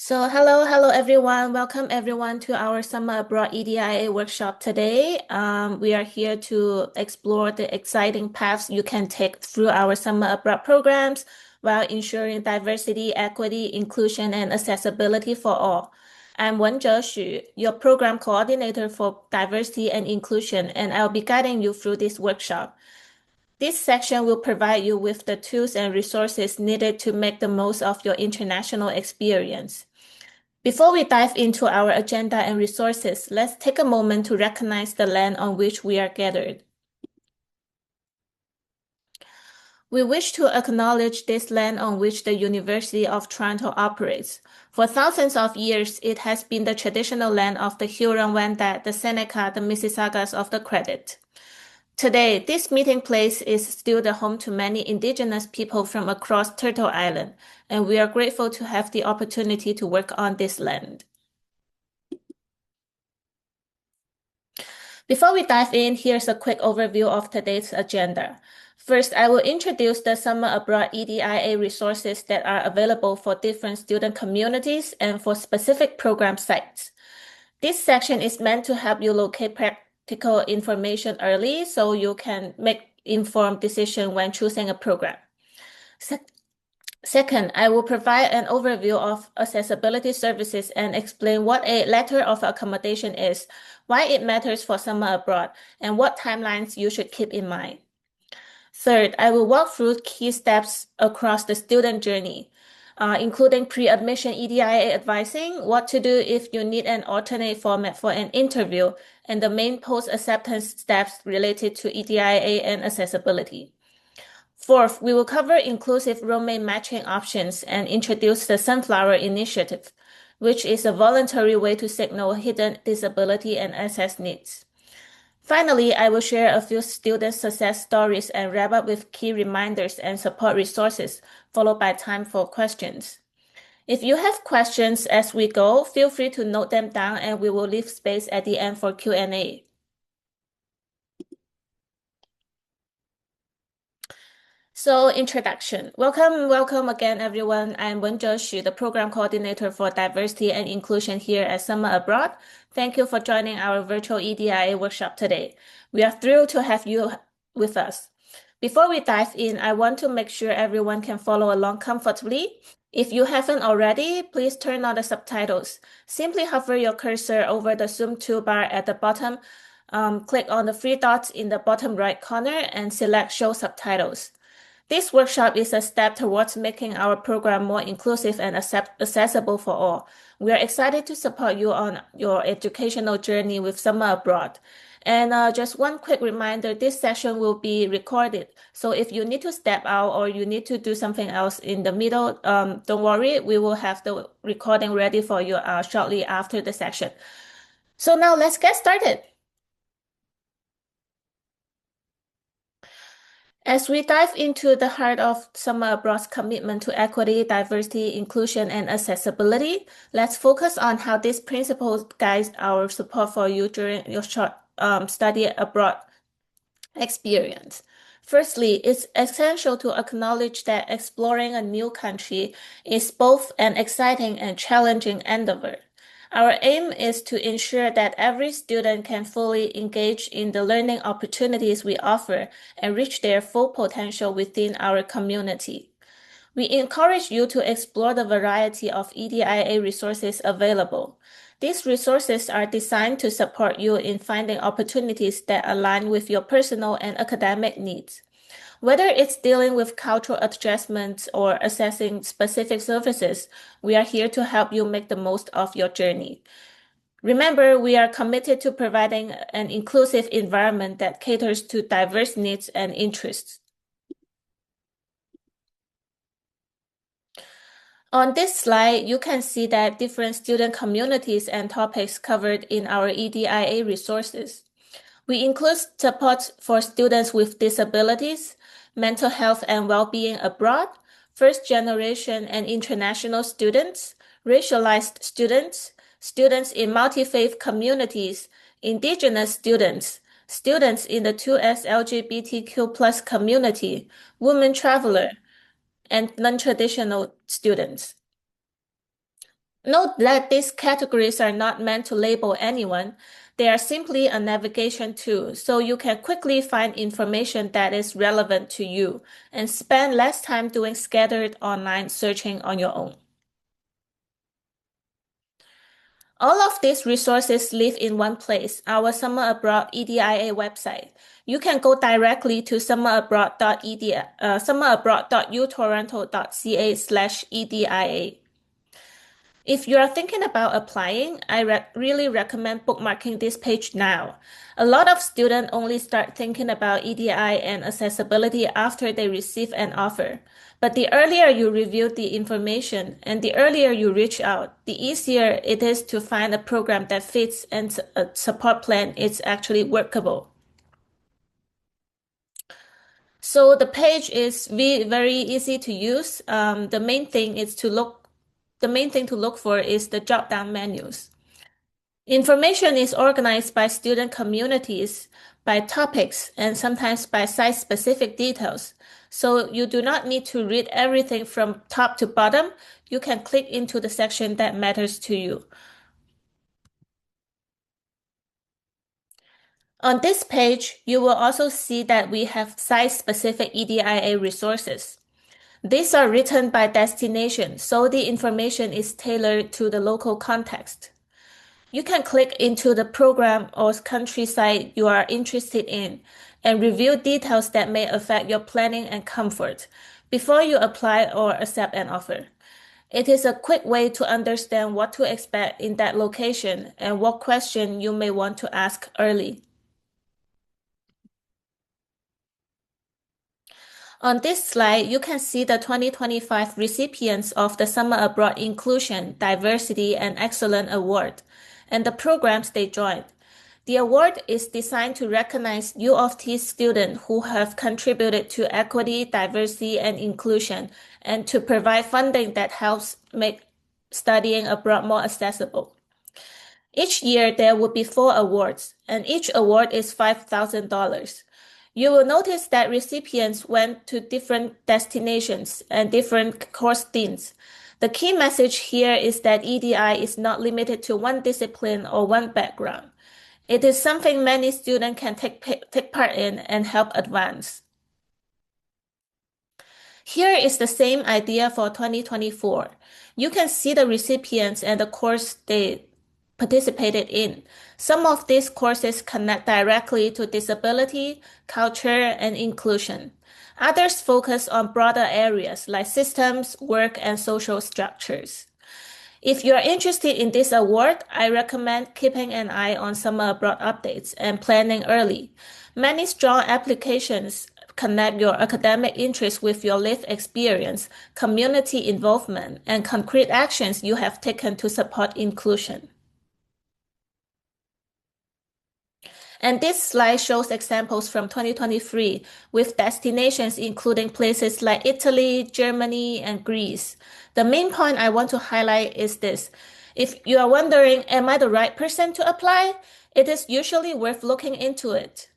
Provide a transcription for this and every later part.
Hello everyone. Welcome everyone to our Summer Abroad EDIA workshop today. We are here to explore the exciting paths you can take through our Summer Abroad programs while ensuring diversity, equity, inclusion, and accessibility for all. I'm Wenzhe Xu, your program coordinator for diversity and inclusion, and I'll be guiding you through this workshop. This section will provide you with the tools and resources needed to make the most of your international experience. Before we dive into our agenda and resources, let's take a moment to recognize the land on which we are gathered. We wish to acknowledge this land on which the University of Toronto operates. For thousands of years, it has been the traditional land of the Huron-Wendat, the Seneca, the Mississaugas of the Credit. Today, this meeting place is still the home to many Indigenous people from across Turtle Island, and we are grateful to have the opportunity to work on this land. Before we dive in, here's a quick overview of today's agenda. First, I will introduce the Summer Abroad EDIA resources that are available for different student communities and for specific program sites. This section is meant to help you locate practical information early so you can make informed decisions when choosing a program. Second, I will provide an overview of accessibility services and explain what a letter of accommodation is, why it matters for summer abroad, and what timelines you should keep in mind. Third, I will walk through key steps across the student journey, including pre-admission EDIA advising, what to do if you need an alternate format for an interview, and the main post-acceptance steps related to EDIA and accessibility. Fourth, we will cover inclusive roommate matching options and introduce the Sunflower Initiative, which is a voluntary way to signal hidden disability and access needs. Finally, I will share a few student success stories and wrap up with key reminders and support resources, followed by time for questions. If you have questions as we go, feel free to note them down and we will leave space at the end for Q&A. Introduction. Welcome again, everyone. I'm Wenzhe Xu, the Program Coordinator for Diversity and Inclusion here at Summer Abroad. Thank you for joining our virtual EDIA workshop today. We are thrilled to have you with us. Before we dive in, I want to make sure everyone can follow along comfortably. If you haven't already, please turn on the subtitles. Simply hover your cursor over the Zoom toolbar at the bottom, click on the three dots in the bottom right corner and select Show Subtitles. This workshop is a step towards making our program more inclusive and accessible for all. We are excited to support you on your educational journey with Summer Abroad. And just one quick reminder, this session will be recorded. So if you need to step out or you need to do something else in the middle, don't worry, we will have the recording ready for you shortly after the session. So now let's get started. As we dive into the heart of Summer Abroad's commitment to equity, diversity, inclusion, and accessibility, let's focus on how these principles guide our support for you during your short study abroad experience. Firstly, it's essential to acknowledge that exploring a new country is both an exciting and challenging endeavor. Our aim is to ensure that every student can fully engage in the learning opportunities we offer and reach their full potential within our community. We encourage you to explore the variety of EDIA resources available. These resources are designed to support you in finding opportunities that align with your personal and academic needs. Whether it's dealing with cultural adjustments or accessing specific services, we are here to help you make the most of your journey. Remember, we are committed to providing an inclusive environment that caters to diverse needs and interests. On this slide, you can see that different student communities and topics covered in our EDIA resources. We include support for students with disabilities, mental health and well-being abroad, first-generation and international students, racialized students, students in multi-faith communities, indigenous students, students in the 2S LGBTQ+ community, women traveler, and non-traditional students. Note that these categories are not meant to label anyone. They are simply a navigation tool, so you can quickly find information that is relevant to you and spend less time doing scattered online searching on your own. All of these resources live in one place, our Summer Abroad EDIA website. You can go directly to summerabroad.edia, summerabroad.utoronto.ca/EDIA. If you are thinking about applying, I really recommend bookmarking this page now. A lot of students only start thinking about EDI and accessibility after they receive an offer. But the earlier you review the information and the earlier you reach out, the easier it is to find a program that fits and a support plan is actually workable. So the page is very easy to use. The main thing to look for is the drop-down menus. Information is organized by student communities, by topics, and sometimes by site-specific details. So you do not need to read everything from top to bottom. You can click into the section that matters to you. On this page, you will also see that we have site-specific EDIA resources. These are written by destination, so the information is tailored to the local context. You can click into the program or country site you are interested in and review details that may affect your planning and comfort before you apply or accept an offer. It is a quick way to understand what to expect in that location and what question you may want to ask early. On this slide, you can see the 2025 recipients of the Summer Abroad Inclusion, Diversity, and Excellence Award and the programs they joined. The award is designed to recognize U of T students who have contributed to equity, diversity, and inclusion, and to provide funding that helps make studying abroad more accessible. Each year, there will be 4 awards, and each award is $5,000. You will notice that recipients went to different destinations and different course themes. The key message here is that EDI is not limited to one discipline or one background. It is something many students can take part in and help advance. Here is the same idea for 2024. You can see the recipients and the course they participated in. Some of these courses connect directly to disability, culture, and inclusion. Others focus on broader areas like systems, work, and social structures. If you're interested in this award, I recommend keeping an eye on Summer Abroad updates and planning early. Many strong applications connect your academic interests with your lived experience, community involvement, and concrete actions you have taken to support inclusion. And this slide shows examples from 2023 with destinations including places like Italy, Germany, and Greece. The main point I want to highlight is this. If you are wondering, am I the right person to apply? It is usually worth looking into it.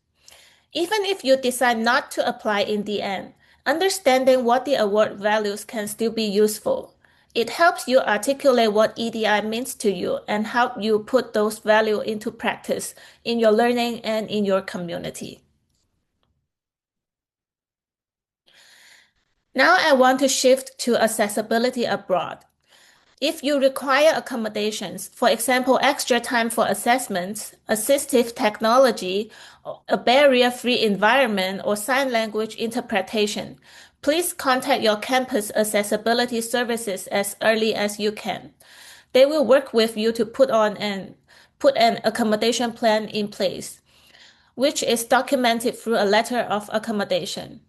Even if you decide not to apply in the end, understanding what the award values can still be useful. It helps you articulate what EDI means to you and help you put those values into practice in your learning and in your community. Now I want to shift to accessibility abroad. If you require accommodations, for example, extra time for assessments, assistive technology, a barrier-free environment, or sign language interpretation, please contact your campus accessibility services as early as you can. They will work with you to put an accommodation plan in place, which is documented through a letter of accommodation.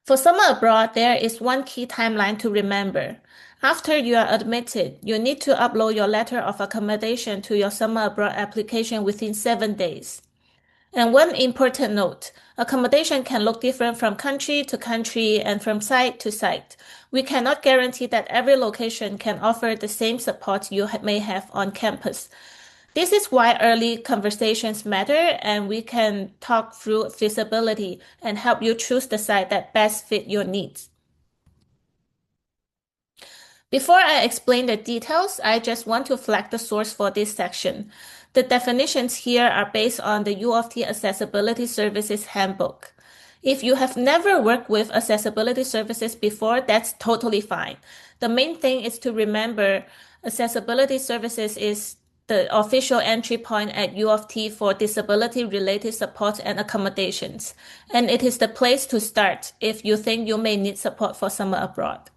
For Summer Abroad, there is one key timeline to remember. After you are admitted, you need to upload your letter of accommodation to your Summer Abroad application within 7 days. And one important note, accommodation can look different from country to country and from site to site. We cannot guarantee that every location can offer the same support you may have on campus. This is why early conversations matter, and we can talk through feasibility and help you choose the site that best fit your needs. Before I explain the details, I just want to flag the source for this section. The definitions here are based on the U of T Accessibility Services Handbook. If you have never worked with accessibility services before, that's totally fine. The main thing is to remember accessibility services is the official entry point at U of T for disability-related support and accommodations, and it is the place to start if you think you may need support for summer abroad.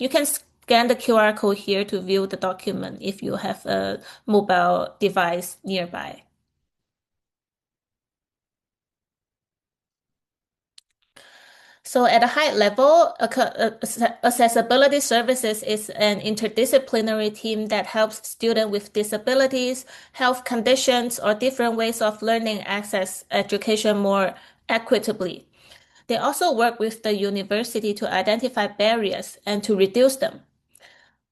You can scan the QR code here to view the document if you have a mobile device nearby. So at a high level, accessibility services is an interdisciplinary team that helps students with disabilities, health conditions, or different ways of learning access education more equitably. They also work with the university to identify barriers and to reduce them.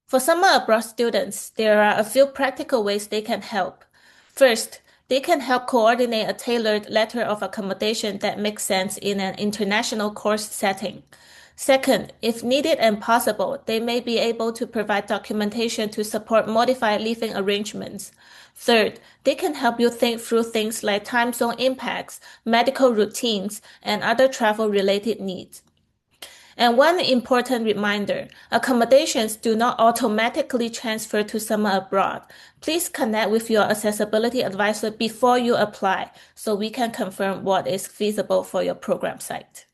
For summer abroad students, there are a few practical ways they can help. First, they can help coordinate a tailored letter of accommodation that makes sense in an international course setting. Second, if needed and possible, they may be able to provide documentation to support modified living arrangements. Third, they can help you think through things like time zone impacts, medical routines, and other travel-related needs. And one important reminder, accommodations do not automatically transfer to summer abroad. Please connect with your accessibility advisor before you apply so we can confirm what is feasible for your program site.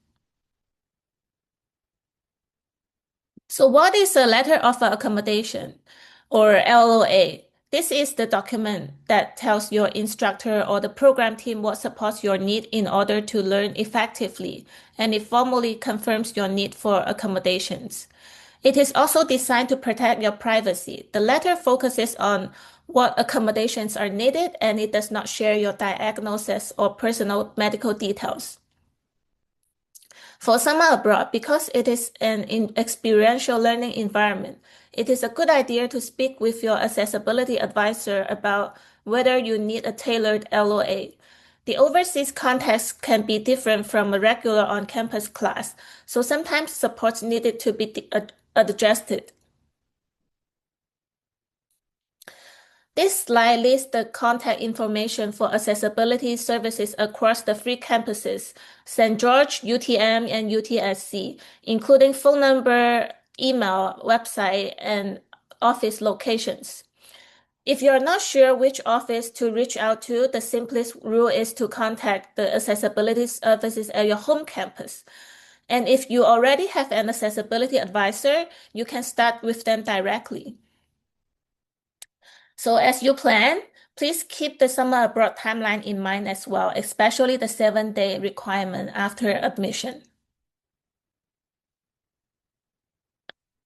So what is a letter of accommodation or LOA? This is the document that tells your instructor or the program team what supports your need in order to learn effectively, and it formally confirms your need for accommodations. It is also designed to protect your privacy. The letter focuses on what accommodations are needed, and it does not share your diagnosis or personal medical details. For summer abroad, because it is an experiential learning environment, it is a good idea to speak with your accessibility advisor about whether you need a tailored LOA. The overseas context can be different from a regular on-campus class, so sometimes supports needed to be adjusted. This slide lists the contact information for accessibility services across the three campuses, St. George, UTM, and UTSC, including phone number, email, website, and office locations. If you're not sure which office to reach out to, the simplest rule is to contact the accessibility services at your home campus. And if you already have an accessibility advisor, you can start with them directly. So as you plan, please keep the summer abroad timeline in mind as well, especially the 7-day requirement after admission.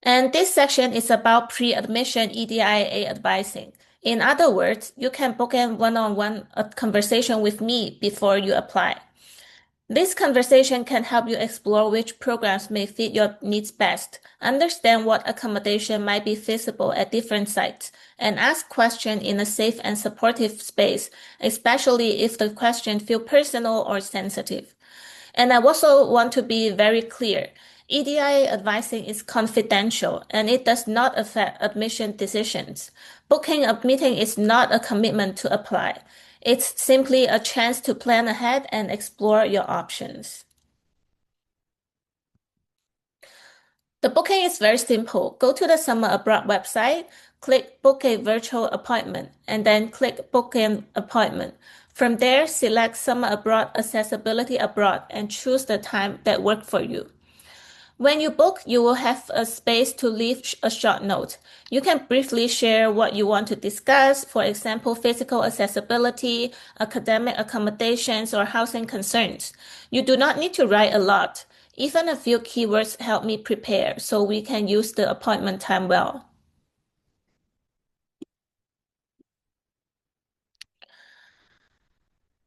And this section is about pre-admission EDIA advising. In other words, you can book a one-on-one conversation with me before you apply. This conversation can help you explore which programs may fit your needs best, understand what accommodation might be feasible at different sites, and ask questions in a safe and supportive space, especially if the questions feel personal or sensitive. And I also want to be very clear. EDIA advising is confidential and it does not affect admission decisions. Booking a meeting is not a commitment to apply. It's simply a chance to plan ahead and explore your options. The booking is very simple. Go to the Summer Abroad website, click Book a Virtual Appointment, and then click Book an Appointment. From there, select Summer Abroad Accessibility Abroad and choose the time that works for you. When you book, you will have a space to leave a short note. You can briefly share what you want to discuss, for example, physical accessibility, academic accommodations, or housing concerns. You do not need to write a lot. Even a few keywords help me prepare so we can use the appointment time well.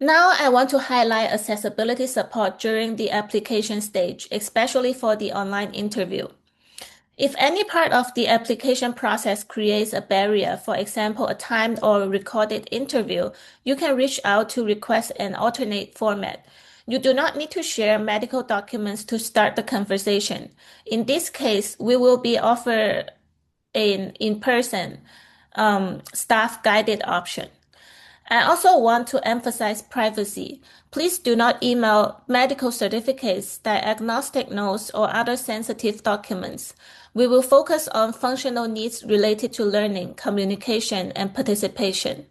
Now I want to highlight accessibility support during the application stage, especially for the online interview. If any part of the application process creates a barrier, for example, a timed or recorded interview, you can reach out to request an alternate format. You do not need to share medical documents to start the conversation. In this case, we will be offered an in-person staff guided option. I also want to emphasize privacy. Please do not email medical certificates, diagnostic notes, or other sensitive documents. We will focus on functional needs related to learning, communication, and participation.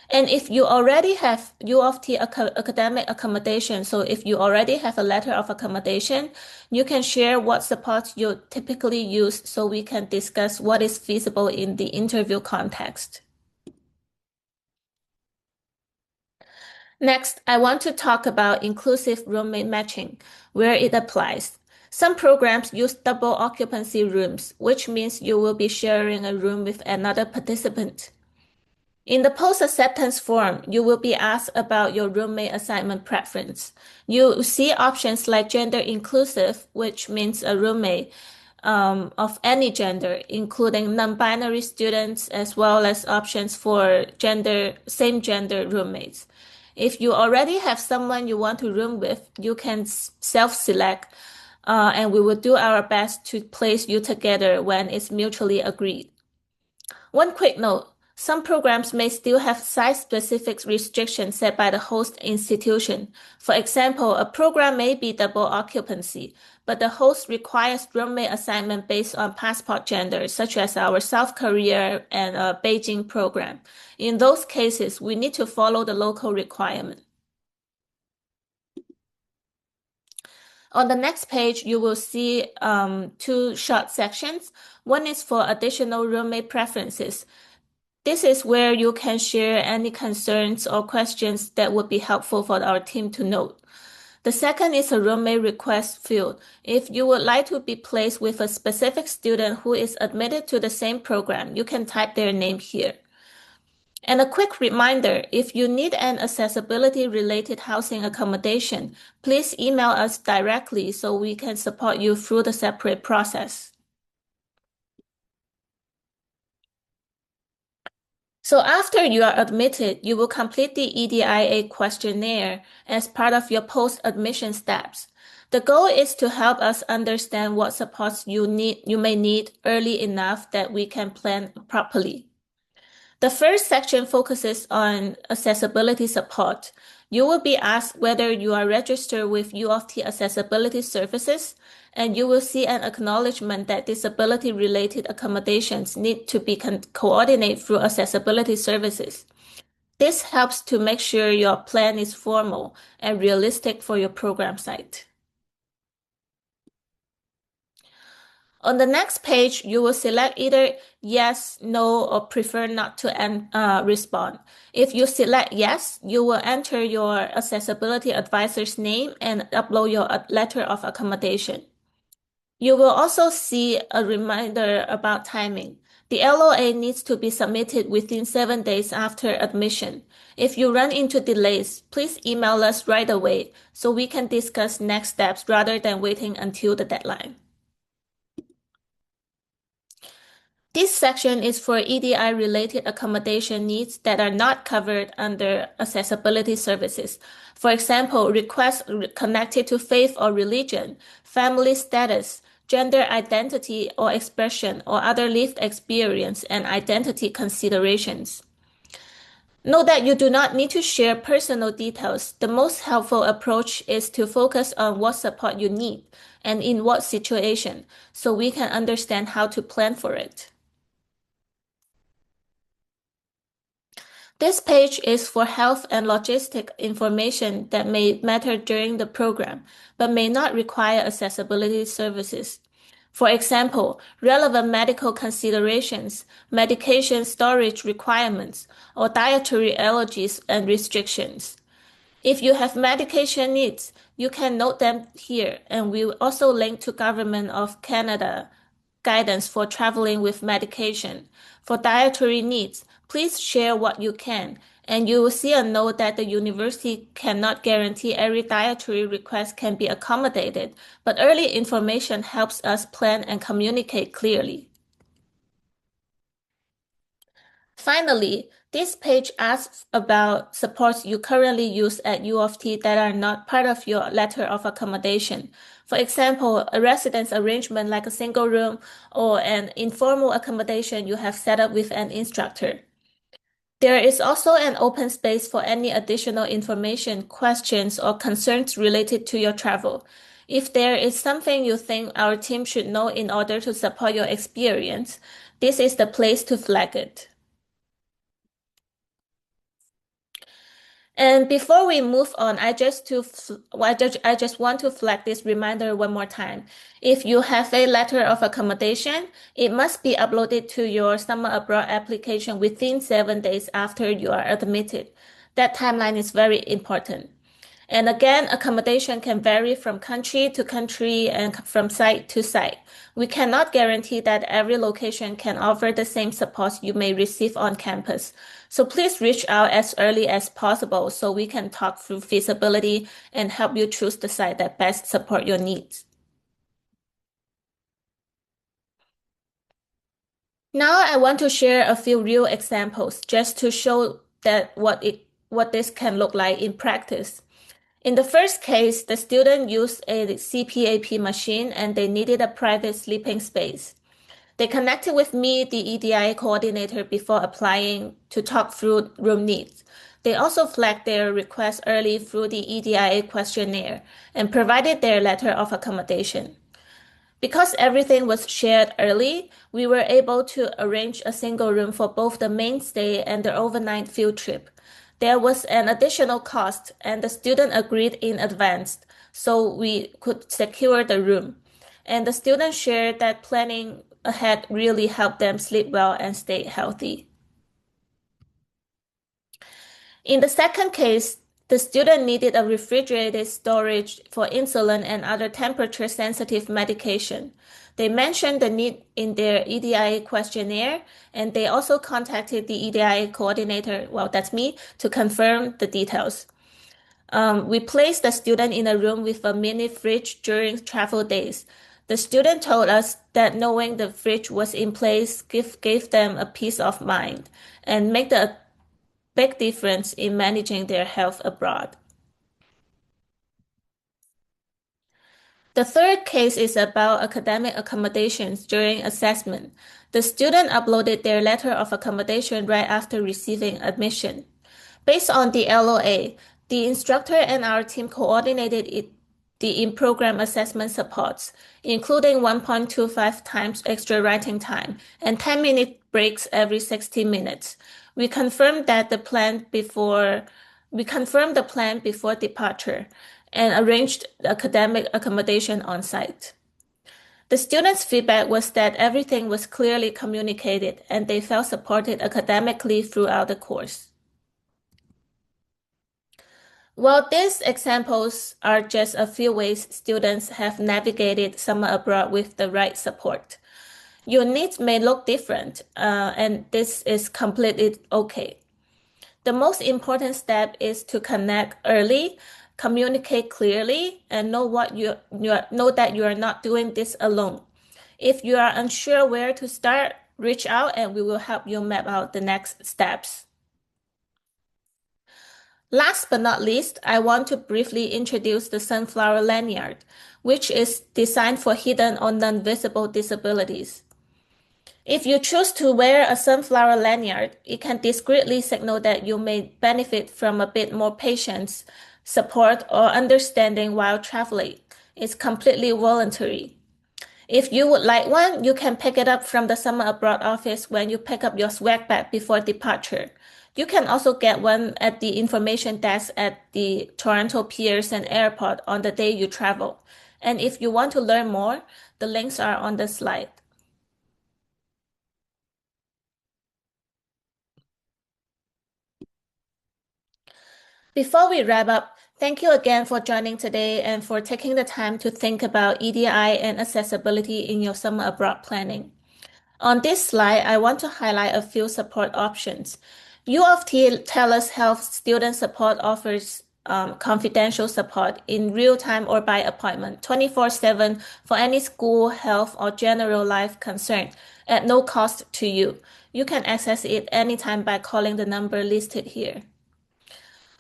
And if you already have U of T academic accommodation, so if you already have a letter of accommodation, you can share what support you typically use so we can discuss what is feasible in the interview context. Next, I want to talk about inclusive roommate matching, where it applies. Some programs use double occupancy rooms, which means you will be sharing a room with another participant. In the post-acceptance form, you will be asked about your roommate assignment preference. You see options like gender inclusive, which means a roommate of any gender, including non-binary students, as well as options for same gender roommates. If you already have someone you want to room with, you can self-select, and we will do our best to place you together when it's mutually agreed. One quick note, some programs may still have site-specific restrictions set by the host institution. For example, a program may be double occupancy, but the host requires roommate assignment based on passport gender, such as our South Korea and Beijing program. In those cases, we need to follow the local requirement. On the next page, you will see two short sections. One is for additional roommate preferences. This is where you can share any concerns or questions that would be helpful for our team to note. The second is a roommate request field. If you would like to be placed with a specific student who is admitted to the same program, you can type their name here. And a quick reminder, if you need an accessibility-related housing accommodation, please email us directly so we can support you through the separate process. So after you are admitted, you will complete the EDIA questionnaire as part of your post-admission steps. The goal is to help us understand what supports you may need early enough that we can plan properly. The first section focuses on accessibility support. You will be asked whether you are registered with U of T accessibility services, and you will see an acknowledgement that disability-related accommodations need to be coordinated through accessibility services. This helps to make sure your plan is formal and realistic for your program site. On the next page, you will select either yes, no, or prefer not to respond. If you select yes, you will enter your accessibility advisor's name and upload your letter of accommodation. You will also see a reminder about timing. The LOA needs to be submitted within 7 days after admission. If you run into delays, please email us right away so we can discuss next steps rather than waiting until the deadline. This section is for EDI-related accommodation needs that are not covered under accessibility services. For example, requests connected to faith or religion, family status, gender identity or expression, or other lived experience and identity considerations. Note that you do not need to share personal details. The most helpful approach is to focus on what support you need and in what situation, so we can understand how to plan for it. This page is for health and logistic information that may matter during the program, but may not require accessibility services. For example, relevant medical considerations, medication storage requirements, or dietary allergies and restrictions. If you have medication needs, you can note them here, and we will also link to Government of Canada guidance for traveling with medication. For dietary needs, please share what you can, and you will see a note that the university cannot guarantee every dietary request can be accommodated, but early information helps us plan and communicate clearly. Finally, this page asks about supports you currently use at U of T that are not part of your letter of accommodation. For example, a residence arrangement like a single room or an informal accommodation you have set up with an instructor. There is also an open space for any additional information, questions, or concerns related to your travel. If there is something you think our team should know in order to support your experience, this is the place to flag it. And before we move on, I just want to flag this reminder one more time. If you have a letter of accommodation, it must be uploaded to your Summer Abroad application within 7 days after you are admitted. That timeline is very important. And again, accommodation can vary from country to country and from site to site. We cannot guarantee that every location can offer the same support you may receive on campus. So please reach out as early as possible so we can talk through feasibility and help you choose the site that best support your needs. Now I want to share a few real examples just to show that what this can look like in practice. In the first case, the student used a CPAP machine and they needed a private sleeping space. They connected with me, the EDIA coordinator, before applying to talk through room needs. They also flagged their request early through the EDIA questionnaire and provided their letter of accommodation. Because everything was shared early, we were able to arrange a single room for both the main stay and the overnight field trip. There was an additional cost, and the student agreed in advance, so we could secure the room. And the student shared that planning ahead really helped them sleep well and stay healthy. In the second case, the student needed a refrigerated storage for insulin and other temperature-sensitive medication. They mentioned the need in their EDIA questionnaire, and they also contacted the EDIA coordinator, well, that's me, to confirm the details. We placed the student in a room with a mini fridge during travel days. The student told us that knowing the fridge was in place gave them a peace of mind and made a big difference in managing their health abroad. The third case is about academic accommodations during assessment. The student uploaded their letter of accommodation right after receiving admission. Based on the LOA, the instructor and our team coordinated the in-program assessment supports, including 1.25 times extra writing time and 10-minute breaks every 60 minutes. We confirmed the plan before departure and arranged academic accommodation on site. The students' feedback was that everything was clearly communicated and they felt supported academically throughout the course. Well, these examples are just a few ways students have navigated summer abroad with the right support. Your needs may look different, and this is completely okay. The most important step is to connect early, communicate clearly, and know that you are not doing this alone. If you are unsure where to start, reach out and we will help you map out the next steps. Last but not least, I want to briefly introduce the Sunflower Lanyard, which is designed for hidden or non-visible disabilities. If you choose to wear a sunflower lanyard, it can discreetly signal that you may benefit from a bit more patience, support, or understanding while traveling. It's completely voluntary. If you would like one, you can pick it up from the Summer Abroad office when you pick up your swag bag before departure. You can also get one at the information desk at the Toronto Pearson Airport on the day you travel. And if you want to learn more, the links are on the slide. Before we wrap up, thank you again for joining today and for taking the time to think about EDI and accessibility in your summer abroad planning. On this slide, I want to highlight a few support options. U of T TELUS Health Student Support offers confidential support in real time or by appointment, 24/7 for any school, health, or general life concern, at no cost to you. You can access it anytime by calling the number listed here.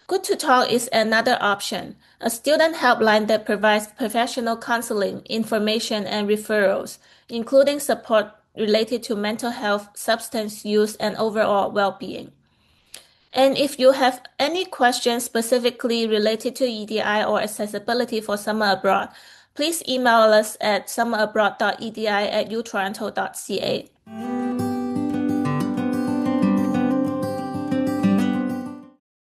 Good to Talk is another option, a student helpline that provides professional counseling, information, and referrals, including support related to mental health, substance use, and overall well-being. And if you have any questions specifically related to EDI or accessibility for Summer Abroad, please email us at summerabroad.edi@utoronto.ca.